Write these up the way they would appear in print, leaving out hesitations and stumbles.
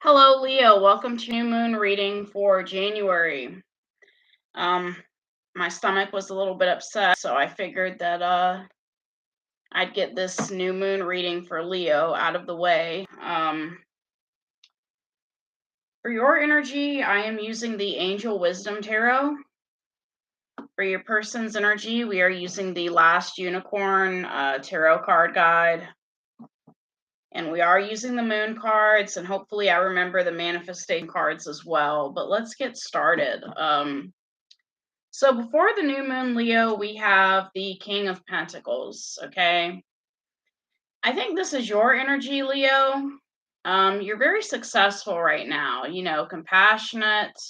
Hello, Leo. Welcome to New Moon reading for January. Um, my stomach was a little bit upset, so I figured that I'd get this new moon reading for Leo out of the way. For your energy, I am using the Angel Wisdom Tarot. For your person's energy, we are using the Last Unicorn Tarot card guide. And we are using the moon cards, and hopefully I remember the manifestation cards as well. But let's get started. So before the new moon, Leo, we have the King of Pentacles, okay? I think this is your energy, Leo. You're very successful right now, compassionate,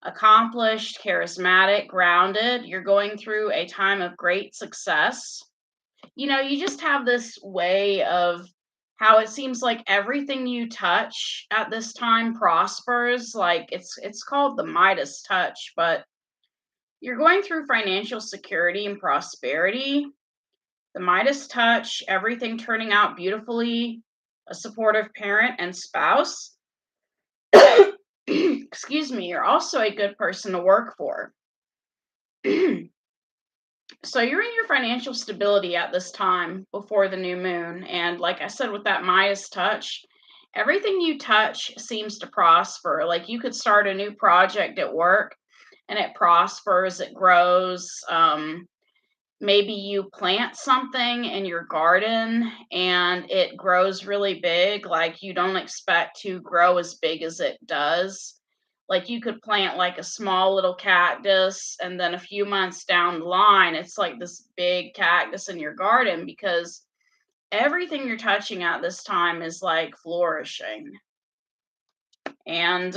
accomplished, charismatic, grounded. You're going through a time of great success. You just have this way of how it seems like everything you touch at this time prospers. Like it's called the Midas touch, but you're going through financial security and prosperity, the Midas touch, everything turning out beautifully, a supportive parent and spouse. Excuse me, you're also a good person to work for. So you're in your financial stability at this time before the new moon. And like I said, with that Midas touch, everything you touch seems to prosper. Like you could start a new project at work and it prospers, it grows. Maybe you plant something in your garden and it grows really big, like you don't expect to grow as big as it does. Like you could plant like a small little cactus, and then a few months down the line, it's like this big cactus in your garden because everything you're touching at this time is like flourishing. And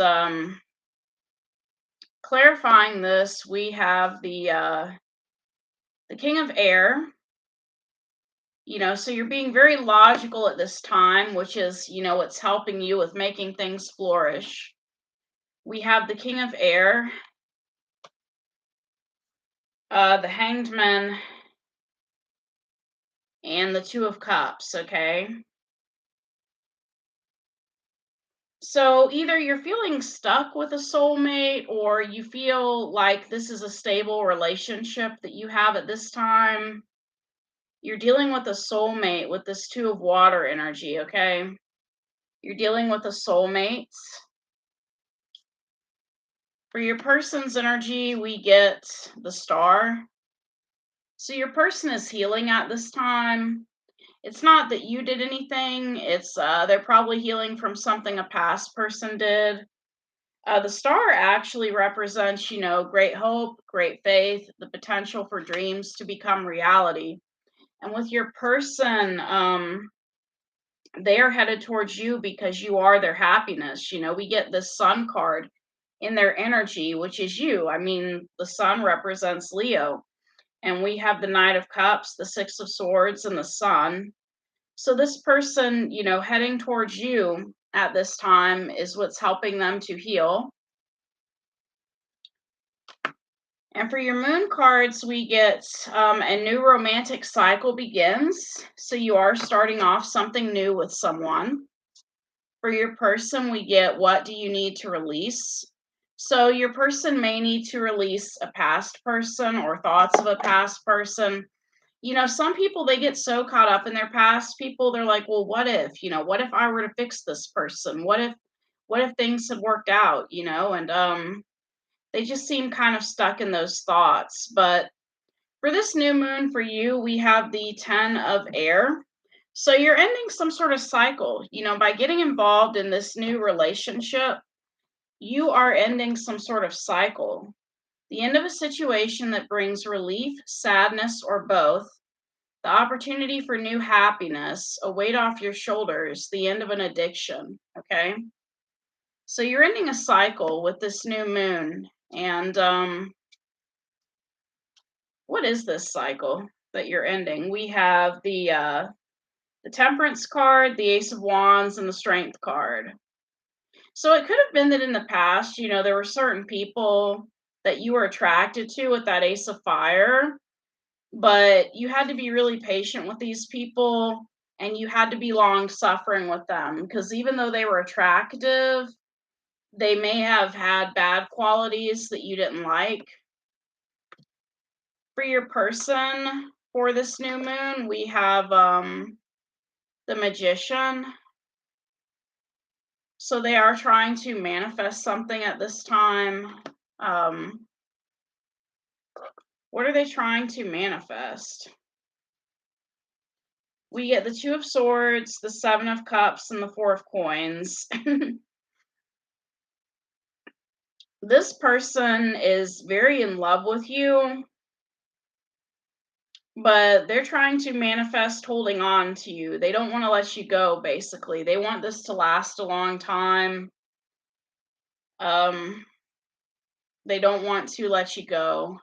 clarifying this, we have the King of Air. So you're being very logical at this time, which is, what's helping you with making things flourish. We have the King of Air, the Hanged Man, and the Two of Cups, okay? So either you're feeling stuck with a soulmate or you feel like this is a stable relationship that you have at this time. You're dealing with a soulmate with this Two of Water energy, okay? You're dealing with a soulmate. For your person's energy, we get the Star. So your person is healing at this time. It's not that you did anything. It's they're probably healing from something a past person did. The Star actually represents, great hope, great faith, the potential for dreams to become reality. And with your person, they are headed towards you because you are their happiness. We get this Sun card in their energy, which is you. I mean, the Sun represents Leo, and we have the Knight of Cups, the Six of Swords, and the Sun. So this person, heading towards you at this time is what's helping them to heal. And for your moon cards, we get a new romantic cycle begins. So you are starting off something new with someone. For your person, we get what do you need to release? So your person may need to release a past person or thoughts of a past person. Some people, they get so caught up in their past people, they're like, well, what if I were to fix this person? What if things had worked out, and they just seem kind of stuck in those thoughts. But for this new moon for you, we have the 10 of air. So you're ending some sort of cycle, by getting involved in this new relationship, you are ending some sort of cycle. The end of a situation that brings relief, sadness, or both, the opportunity for new happiness, a weight off your shoulders, the end of an addiction, okay? So you're ending a cycle with this new moon. And what is this cycle that you're ending? We have the Temperance card, the Ace of Wands, and the Strength card. So it could have been that in the past, there were certain people that you were attracted to with that Ace of Fire, but you had to be really patient with these people. and you had to be long suffering with them, because even though they were attractive, they may have had bad qualities that you didn't like. For your person for this new moon, we have the Magician. So they are trying to manifest something at this time. What are they trying to manifest? We get the Two of Swords, the Seven of Cups, and the Four of Coins. This person is very in love with you, but they're trying to manifest holding on to you. They don't want to let you go, basically. They want this to last a long time. They don't want to let you go.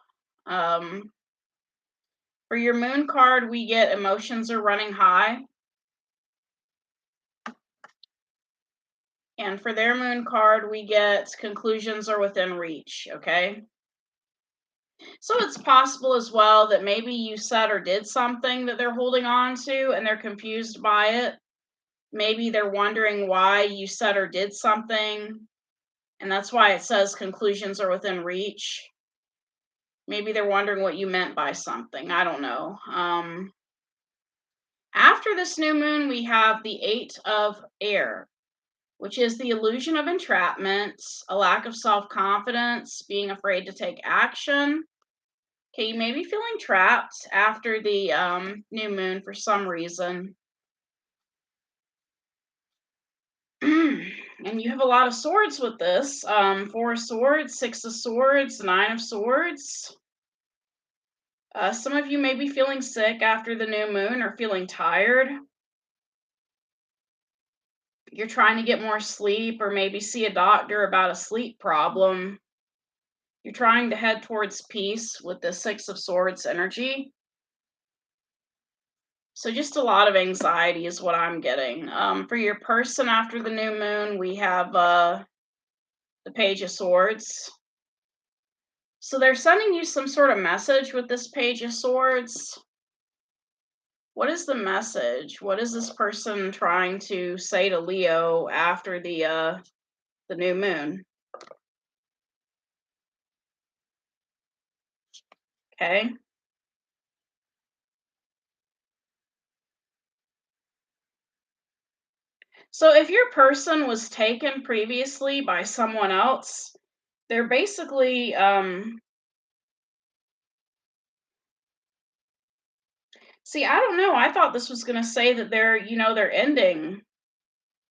For your moon card, we get emotions are running high. And for their moon card, we get conclusions are within reach, okay? So it's possible as well that maybe you said or did something that they're holding on to and they're confused by it. Maybe they're wondering why you said or did something, and that's why it says conclusions are within reach. Maybe they're wondering what you meant by something. I don't know. After this new moon, we have the Eight of Air, which is the illusion of entrapment, a lack of self-confidence, being afraid to take action. Okay, you may be feeling trapped after the new moon for some reason. And you have a lot of swords with this. Four of Swords, Six of Swords, Nine of Swords. Some of you may be feeling sick after the new moon or feeling tired. You're trying to get more sleep or maybe see a doctor about a sleep problem. You're trying to head towards peace with the Six of Swords energy. So just a lot of anxiety is what I'm getting. For your person after the new moon, we have the Page of Swords. So they're sending you some sort of message with this Page of Swords. What is the message? What is this person trying to say to Leo after the new moon? Okay. So if your person was taken previously by someone else, they're basically see, I don't know. I thought this was going to say that they're ending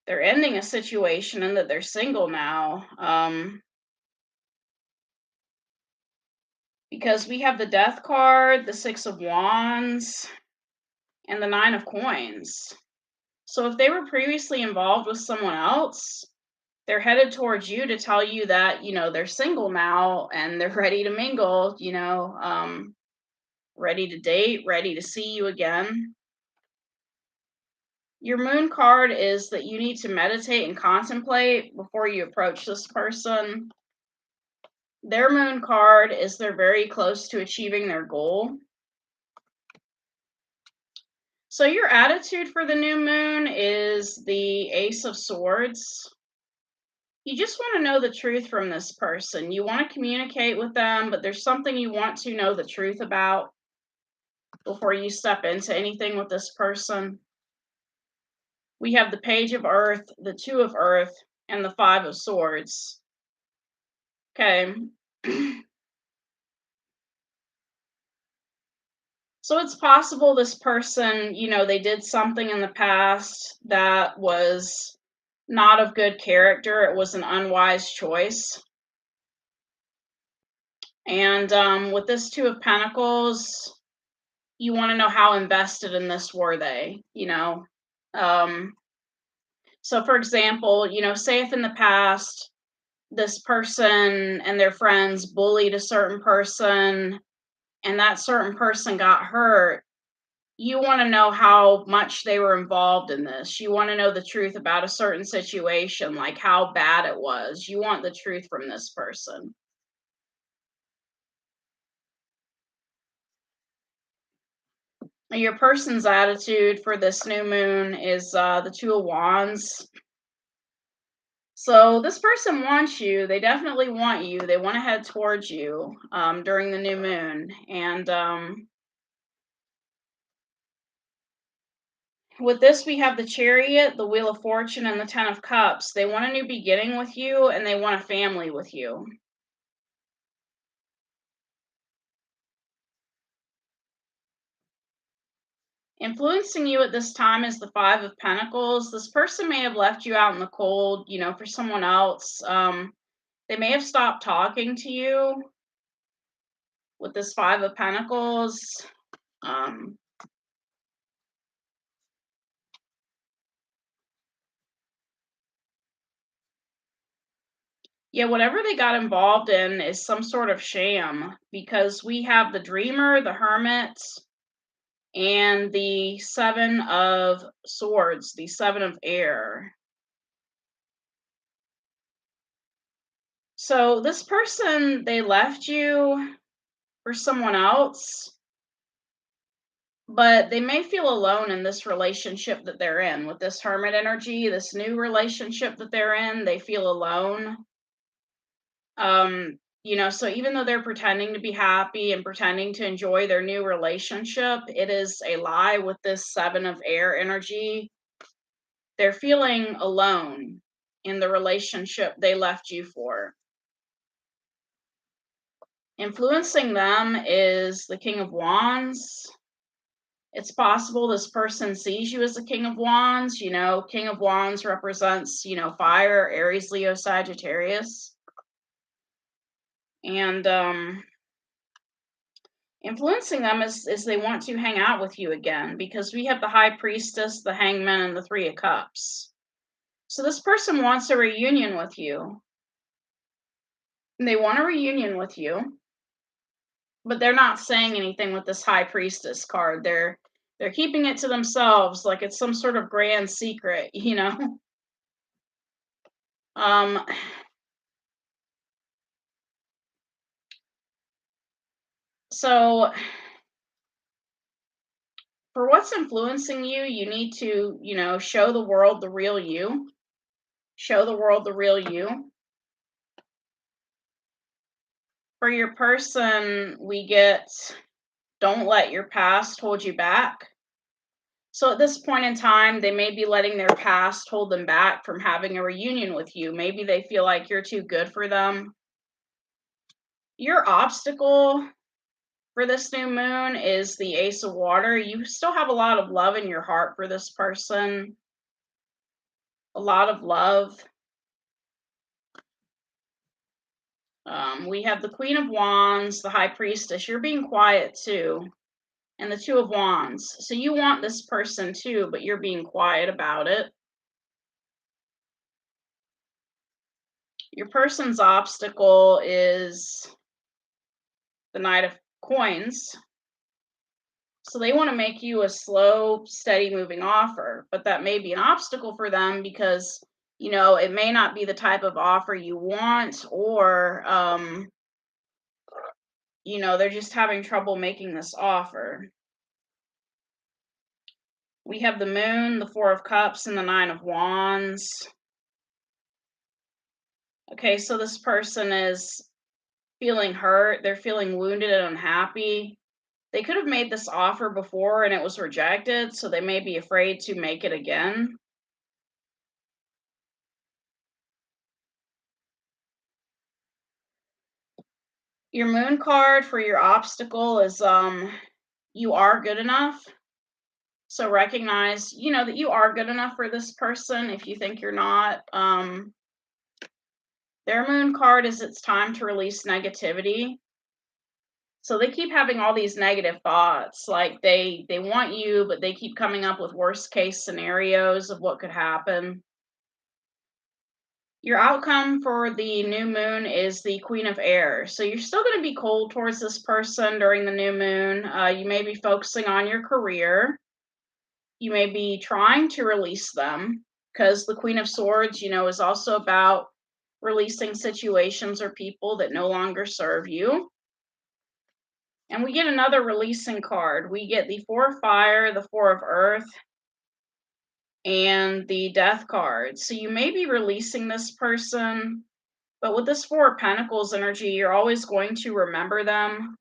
a situation and that they're single now. Because we have the Death card, the Six of Wands, and the Nine of Coins. So if they were previously involved with someone else, they're headed towards you to tell you that, they're single now and they're ready to mingle, ready to date, ready to see you again. Your moon card is that you need to meditate and contemplate before you approach this person. Their moon card is they're very close to achieving their goal. So your attitude for the new moon is the Ace of Swords. You just want to know the truth from this person. You want to communicate with them, but there's something you want to know the truth about before you step into anything with this person. We have the Page of Earth, the Two of Earth, and the Five of Swords. Okay. So it's possible this person, they did something in the past that was not of good character. It was an unwise choice. And with this Two of Pentacles, you want to know how invested in this were they, So for example, say if in the past this person and their friends bullied a certain person and that certain person got hurt, you want to know how much they were involved in this. You want to know the truth about a certain situation, like how bad it was. You want the truth from this person. Your person's attitude for this new moon is the Two of Wands. So this person wants you. They definitely want you. They want to head towards you during the new moon. And with this, we have the Chariot, the Wheel of Fortune, and the Ten of Cups. They want a new beginning with you, and they want a family with you. Influencing you at this time is the Five of Pentacles. This person may have left you out in the cold, for someone else. They may have stopped talking to you with this Five of Pentacles. Um, yeah, whatever they got involved in is some sort of sham, because we have the Dreamer, the Hermit, and the Seven of Swords, the Seven of Air. So this person, they left you for someone else, but they may feel alone in this relationship that they're in. With this Hermit energy, this new relationship that they're in, they feel alone. So even though they're pretending to be happy and pretending to enjoy their new relationship, it is a lie. With this Seven of Air energy, they're feeling alone in the relationship they left you for. Influencing them is the King of Wands. It's possible this person sees you as the King of Wands. King of Wands represents, fire, Aries, Leo, Sagittarius. And influencing them is they want to hang out with you again, because we have the High Priestess, the Hangman, and the Three of Cups. So this person wants a reunion with you. They want a reunion with you, but they're not saying anything with this High Priestess card. They're keeping it to themselves, like it's some sort of grand secret. Um, so for what's influencing you, you need to, show the world the real you. Show the world the real you. For your person, we get, don't let your past hold you back. So at this point in time, they may be letting their past hold them back from having a reunion with you. Maybe they feel like you're too good for them. Your obstacle for this new moon is the Ace of Water. You still have a lot of love in your heart for this person. A lot of love. We have the Queen of Wands, the High Priestess. You're being quiet too. And the Two of Wands. So you want this person too, but you're being quiet about it. Your person's obstacle is the Knight of Coins. So they want to make you a slow, steady moving offer, but that may be an obstacle for them because, it may not be the type of offer you want, or, they're just having trouble making this offer. We have the Moon, the Four of Cups, and the Nine of Wands. Okay, so this person is feeling hurt. They're feeling wounded and unhappy. They could have made this offer before and it was rejected, so they may be afraid to make it again. Your Moon card for your obstacle is you are good enough. So recognize, that you are good enough for this person if you think you're not. Their Moon card is it's time to release negativity. So they keep having all these negative thoughts, like they want you, but they keep coming up with worst case scenarios of what could happen. Your outcome for the new moon is the Queen of Air. So you're still going to be cold towards this person during the new moon. You may be focusing on your career. You may be trying to release them, because the Queen of Swords, is also about releasing situations or people that no longer serve you. And we get another releasing card. We get the Four of Fire, the Four of Earth, and the Death card. So you may be releasing this person, but with this Four of Pentacles energy, you're always going to remember them.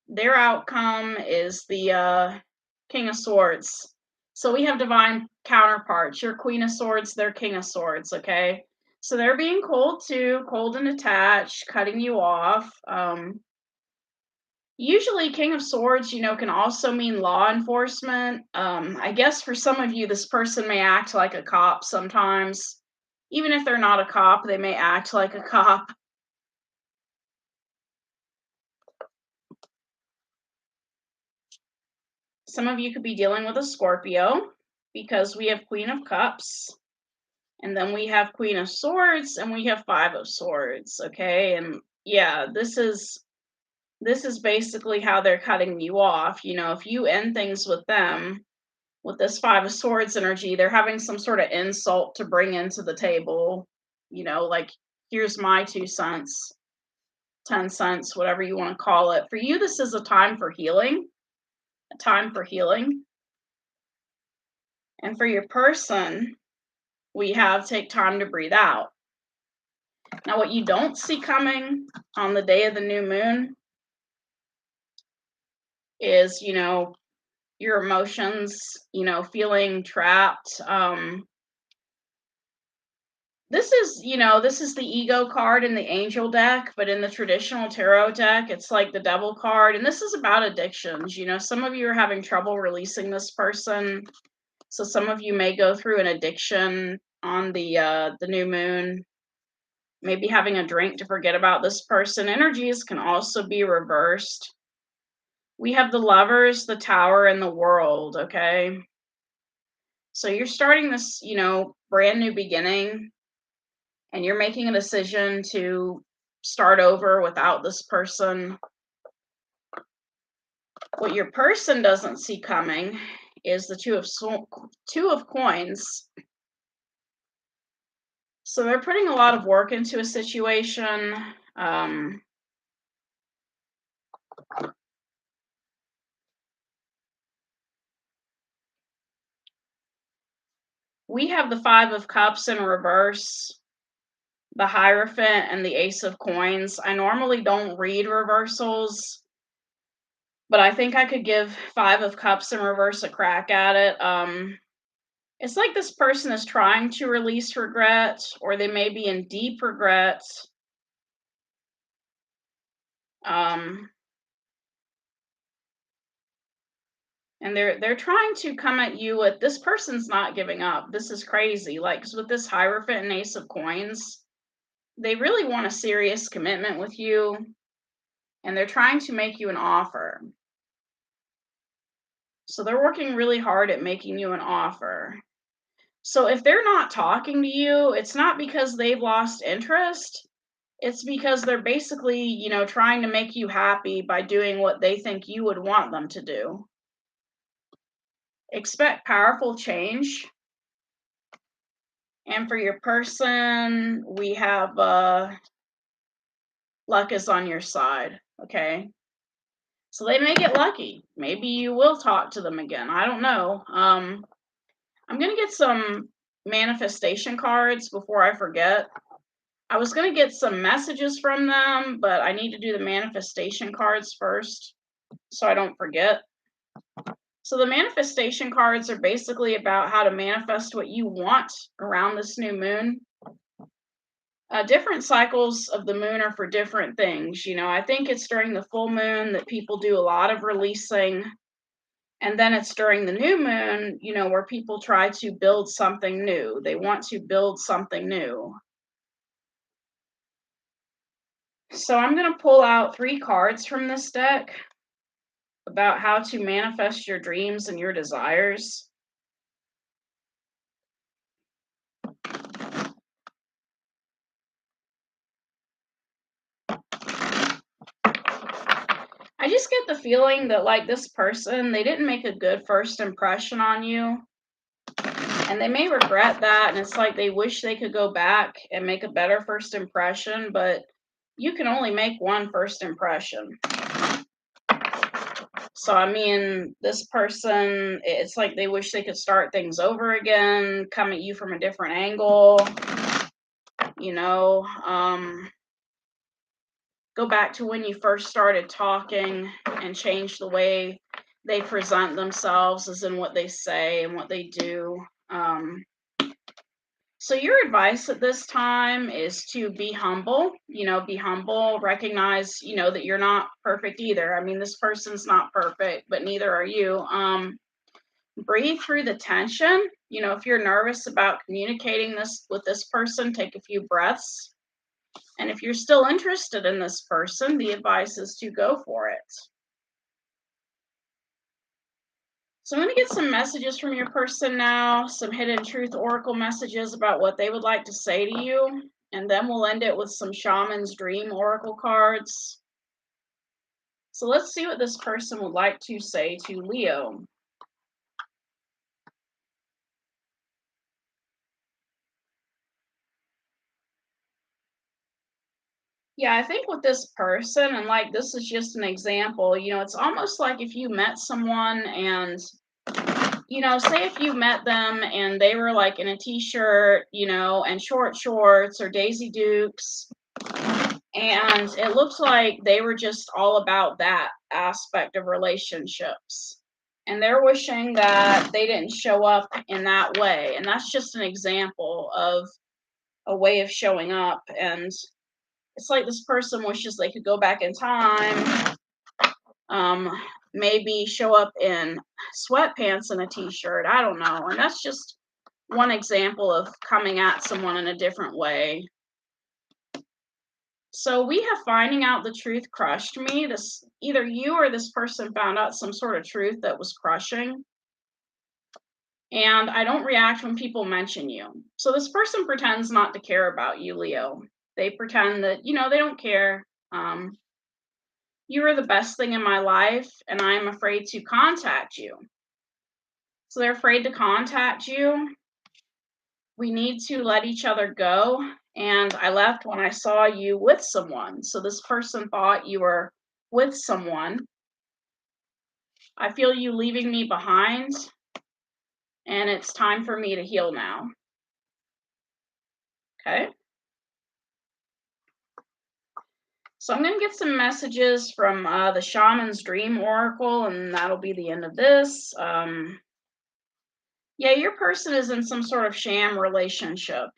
Their outcome is the King of Swords. So we have divine counterparts. Your Queen of Swords, their King of Swords, okay? So they're being cold too, cold and attached, cutting you off. Usually King of Swords, can also mean law enforcement. I guess for some of you, this person may act like a cop sometimes. Even if they're not a cop, they may act like a cop. Some of you could be dealing with a Scorpio because we have Queen of Cups, and then we have Queen of Swords, and we have Five of Swords, okay? And yeah, this is basically how they're cutting you off. If you end things with them, with this Five of Swords energy, they're having some sort of insult to bring into the table. Like, here's my 2 cents, 10 cents, whatever you want to call it. For you, this is a time for healing, a time for healing. And for your person, we have take time to breathe out. Now, what you don't see coming on the day of the new moon is, your emotions, feeling trapped. This is the ego card in the angel deck, but in the traditional tarot deck, it's like the devil card. And this is about addictions. Some of you are having trouble releasing this person. So some of you may go through an addiction on the new moon. Maybe having a drink to forget about this person. Energies can also be reversed. We have the Lovers, the Tower, and the World, okay? So you're starting this, brand new beginning, and you're making a decision to start over without this person. What your person doesn't see coming is the Two of Coins. So they're putting a lot of work into a situation. We have the Five of Cups in reverse, the Hierophant, and the Ace of Coins. I normally don't read reversals, but I think I could give Five of Cups in reverse a crack at it. It's like this person is trying to release regret, or they may be in deep regret. And they're trying to come at you with, this person's not giving up. This is crazy. Like, 'cause with this Hierophant and Ace of Coins, they really want a serious commitment with you, and they're trying to make you an offer. So they're working really hard at making you an offer. So if they're not talking to you, it's not because they've lost interest. It's because they're basically, trying to make you happy by doing what they think you would want them to do. Expect powerful change. And for your person, we have luck is on your side, okay? So they may get lucky. Maybe you will talk to them again. I don't know. I'm going to get some manifestation cards before I forget. I was going to get some messages from them, but I need to do the manifestation cards first so I don't forget. So the manifestation cards are basically about how to manifest what you want around this new moon. Different cycles of the moon are for different things. I think it's during the full moon that people do a lot of releasing. And then it's during the new moon, where people try to build something new. They want to build something new. So I'm going to pull out 3 cards from this deck about how to manifest your dreams and your desires. I just get the feeling that, like, this person, they didn't make a good first impression on you. And they may regret that. And it's like they wish they could go back and make a better first impression. But you can only make one first impression. So, I mean, this person, it's like they wish they could start things over again, come at you from a different angle, you know, go back to when you first started talking and change the way they present themselves, as in what they say and what they do. So your advice at this time is to be humble, be humble, recognize, that you're not perfect either. I mean, this person's not perfect, but neither are you. Breathe through the tension. If you're nervous about communicating this with this person, take a few breaths. And if you're still interested in this person, the advice is to go for it. So I'm going to get some messages from your person now, some hidden truth oracle messages about what they would like to say to you. And then we'll end it with some shaman's dream oracle cards. So let's see what this person would like to say to Leo. Yeah, I think with this person, and like this is just an example, it's almost like if you met someone and say if you met them and they were like in a t-shirt, and short shorts or Daisy Dukes, and it looked like they were just all about that aspect of relationships. And they're wishing that they didn't show up in that way. And that's just an example of a way of showing up. And it's like this person wishes they could go back in time, maybe show up in sweatpants and a t-shirt. I don't know. And that's just one example of coming at someone in a different way. So we have finding out the truth crushed me. This either you or this person found out some sort of truth that was crushing. And I don't react when people mention you. So this person pretends not to care about you, Leo. They pretend that, they don't care. You are the best thing in my life, and I am afraid to contact you. So they're afraid to contact you. We need to let each other go. And I left when I saw you with someone. So this person thought you were with someone. I feel you leaving me behind, and it's time for me to heal now. Okay. So I'm going to get some messages from the Shaman's Dream Oracle, and that'll be the end of this. Yeah, your person is in some sort of sham relationship.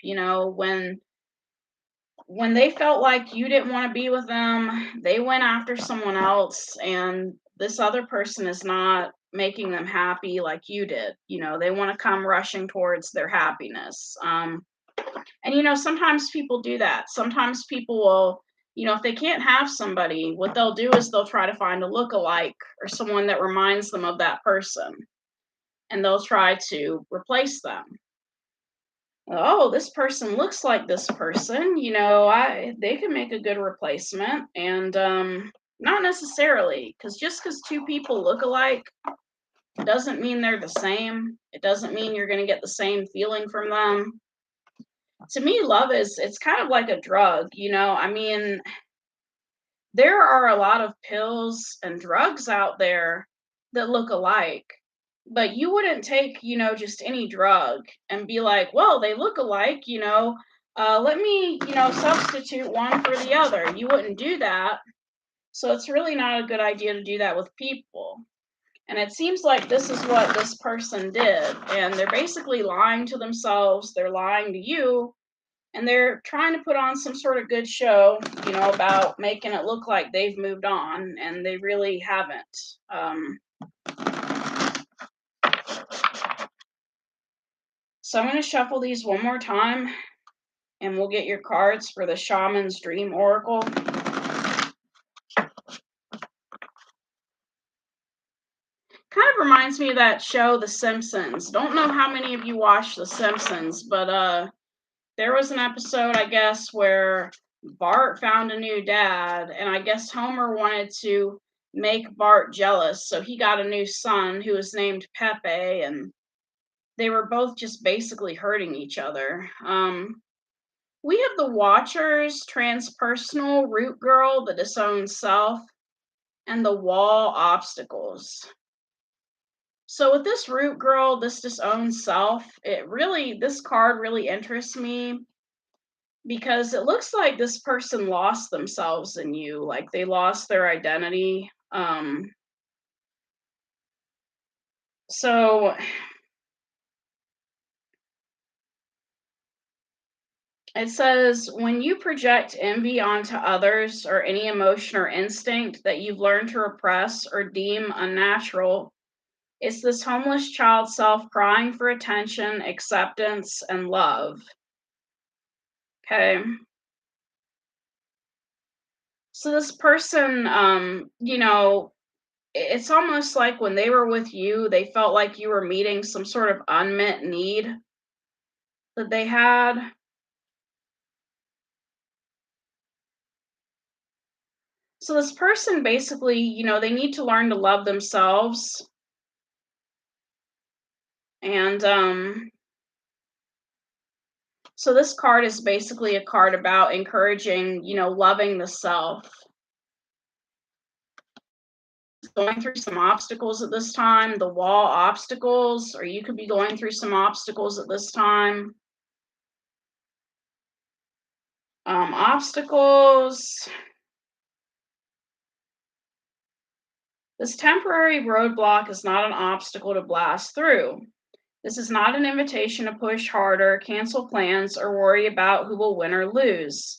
When they felt like you didn't want to be with them, they went after someone else, and this other person is not making them happy like you did. They want to come rushing towards their happiness. And sometimes people do that. Sometimes people will, if they can't have somebody, what they'll do is they'll try to find a look-alike or someone that reminds them of that person, and they'll try to replace them. Oh, this person looks like this person, they can make a good replacement. And not necessarily, because just because two people look alike doesn't mean they're the same. It doesn't mean you're going to get the same feeling from them. To me, love it's kind of like a drug. I mean, there are a lot of pills and drugs out there that look alike, but you wouldn't take, just any drug and be like, well, they look alike, let me, substitute one for the other. You wouldn't do that. So it's really not a good idea to do that with people. And it seems like this is what this person did. And they're basically lying to themselves, they're lying to you, and they're trying to put on some sort of good show, about making it look like they've moved on, and they really haven't. So I'm going to shuffle these one more time, and we'll get your cards for the Shaman's Dream Oracle. Kind of reminds me of that show, The Simpsons. Don't know how many of you watch The Simpsons, but there was an episode, I guess, where Bart found a new dad, and I guess Homer wanted to make Bart jealous, so he got a new son who was named Pepe, and they were both just basically hurting each other. We have the Watchers, Transpersonal, Root Girl, the Disowned Self, and the Wall Obstacles. So with this Root Girl, this Disowned Self, this card really interests me because it looks like this person lost themselves in you, like they lost their identity. So it says, when you project envy onto others or any emotion or instinct that you've learned to repress or deem unnatural, it's this homeless child self crying for attention, acceptance, and love. Okay. So this person, it's almost like when they were with you, they felt like you were meeting some sort of unmet need that they had. So this person basically, they need to learn to love themselves. And so this card is basically a card about encouraging, loving the self. Going through some obstacles at this time, the wall obstacles, or you could be going through some obstacles at this time. Obstacles. This temporary roadblock is not an obstacle to blast through. This is not an invitation to push harder, cancel plans, or worry about who will win or lose.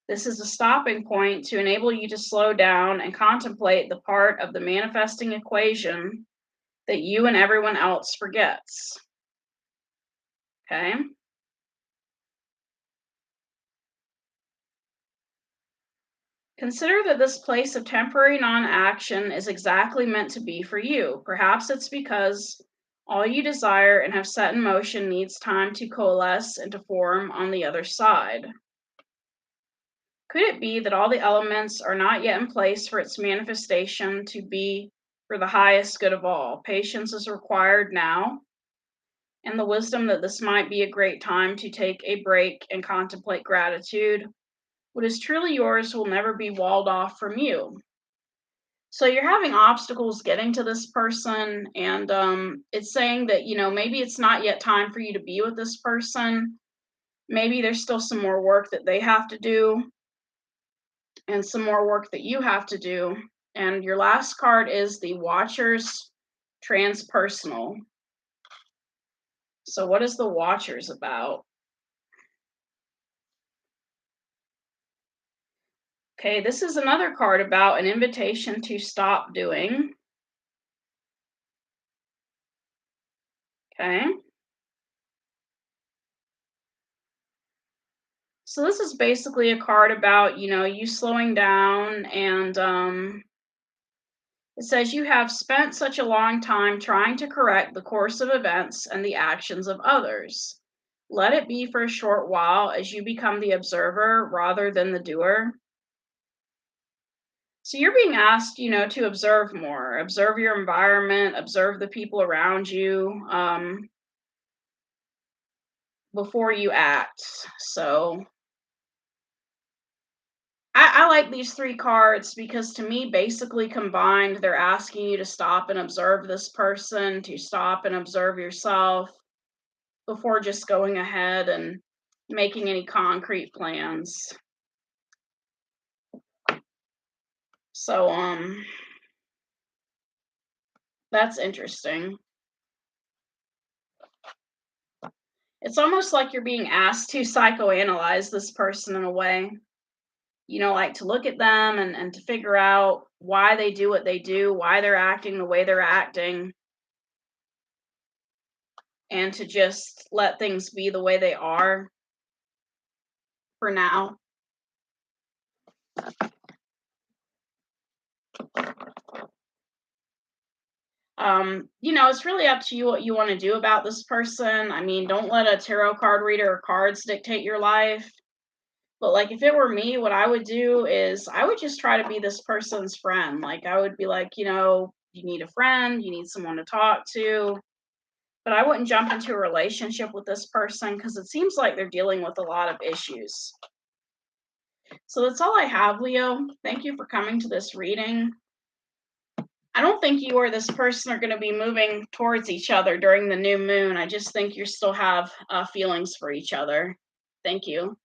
This is a stopping point to enable you to slow down and contemplate the part of the manifesting equation that you and everyone else forgets. Okay? Consider that this place of temporary non action is exactly meant to be for you. Perhaps it's because all you desire and have set in motion needs time to coalesce and to form on the other side. Could it be that all the elements are not yet in place for its manifestation to be for the highest good of all? Patience is required now, and the wisdom that this might be a great time to take a break and contemplate gratitude. What is truly yours will never be walled off from you. So you're having obstacles getting to this person, and it's saying that, maybe it's not yet time for you to be with this person. Maybe there's still some more work that they have to do and some more work that you have to do. And your last card is the Watchers Transpersonal. So what is the Watchers about? Okay, this is another card about an invitation to stop doing. Okay. So this is basically a card about, you slowing down, and it says you have spent such a long time trying to correct the course of events and the actions of others. Let it be for a short while as you become the observer rather than the doer. So you're being asked, to observe more, observe your environment, observe the people around you, before you act. So I like these three cards because to me, basically combined, they're asking you to stop and observe this person, to stop and observe yourself before just going ahead and making any concrete plans. So, that's interesting. It's almost like you're being asked to psychoanalyze this person in a way. Like to look at them and to figure out why they do what they do, why they're acting the way they're acting, and to just let things be the way they are for now. It's really up to you what you want to do about this person. I mean, don't let a tarot card reader or cards dictate your life. But like if it were me, what I would do is I would just try to be this person's friend. Like I would be like, you need a friend, you need someone to talk to. But I wouldn't jump into a relationship with this person because it seems like they're dealing with a lot of issues. So that's all I have, Leo. Thank you for coming to this reading. I don't think you or this person are going to be moving towards each other during the new moon. I just think you still have feelings for each other. Thank you.